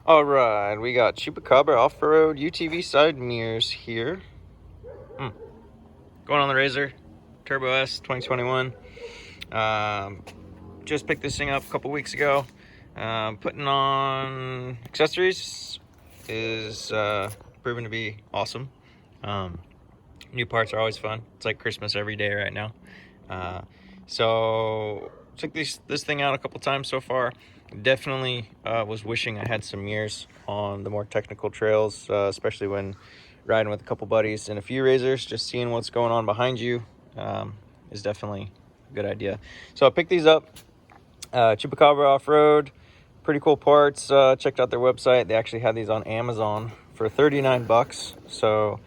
All right, we got Chupacabra Offroad UTV side mirrors here. Going on the RZR Turbo S 2021. Just picked this thing up a couple weeks ago. Putting on accessories is proven to be awesome. New parts are always fun. It's like Christmas every day right now. So took this thing out a couple times so far. Definitely was wishing I had some mirrors on the more technical trails, especially when riding with a couple buddies and a few RZRs. Just seeing what's going on behind you is definitely a good idea. So I picked these up. Chupacabra Offroad, pretty cool parts. Checked out their website. They actually had these on Amazon for 39 bucks. So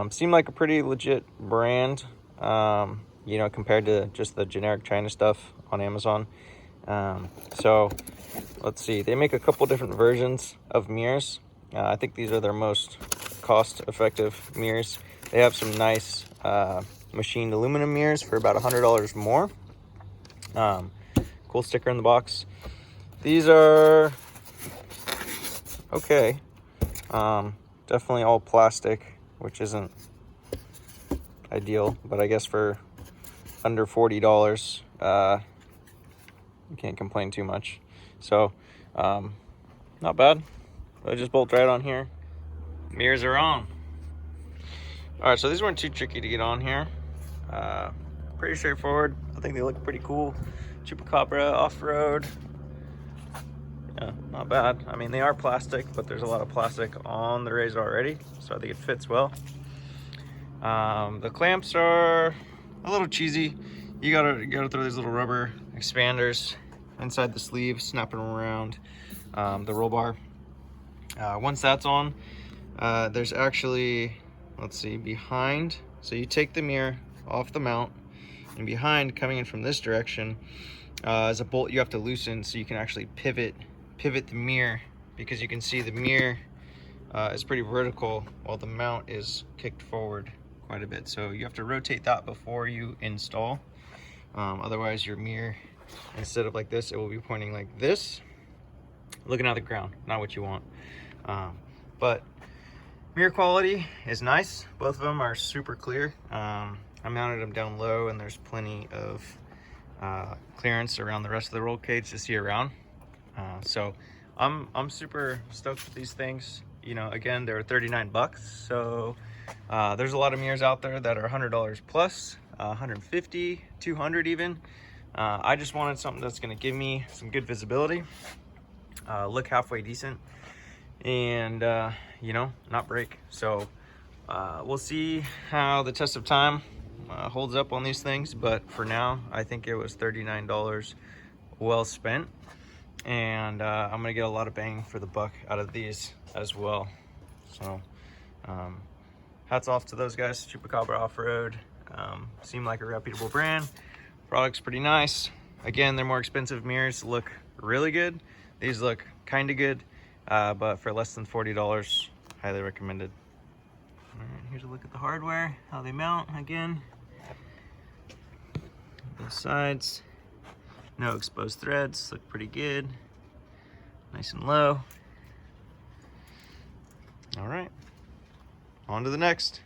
seemed like a pretty legit brand, you know, compared to just the generic China stuff on Amazon. So let's see, they make a couple different versions of mirrors. I think these are their most cost-effective mirrors. They have some nice machined aluminum mirrors for about $100 more. Cool sticker in the box. These are okay. Definitely all plastic, which isn't ideal, but I guess for under $40, you can't complain too much. So not bad. I just bolt right on here. Mirrors are on. All right, so these weren't too tricky to get on here. Pretty straightforward. I think they look pretty cool. Chupacabra Offroad. Yeah, not bad. I mean, they are plastic, but there's a lot of plastic on the RZR already, so I think it fits well. The clamps are a little cheesy. You gotta throw these little rubber expanders inside the sleeve, snap them around the roll bar. Once that's on, there's actually, let's see, behind. So you take the mirror off the mount, and behind, coming in from this direction, is a bolt you have to loosen so you can actually pivot the mirror, because you can see the mirror is pretty vertical while the mount is kicked forward quite a bit. So you have to rotate that before you install. Otherwise your mirror, instead of like this, it will be pointing like this, looking at the ground, not what you want. But mirror quality is nice. Both of them are super clear. I mounted them down low, and there's plenty of clearance around the rest of the roll cage to see around. So I'm super stoked with these things. You know, again, they're 39 bucks. So there's a lot of mirrors out there that are $100 plus, 150, 200 even. I just wanted something that's going to give me some good visibility, look halfway decent, and you know, not break. So we'll see how the test of time holds up on these things, but for now I think it was $39 well spent, and I'm gonna get a lot of bang for the buck out of these as well. So hats off to those guys. Chupacabra Offroad seem like a reputable brand. Product's pretty nice. Again, they're more expensive mirrors, look really good. These look kind of good, but for less than $40, highly recommended. All right, here's a look at the hardware, how they mount again. Both sides, no exposed threads, look pretty good. Nice and low. All right, on to the next.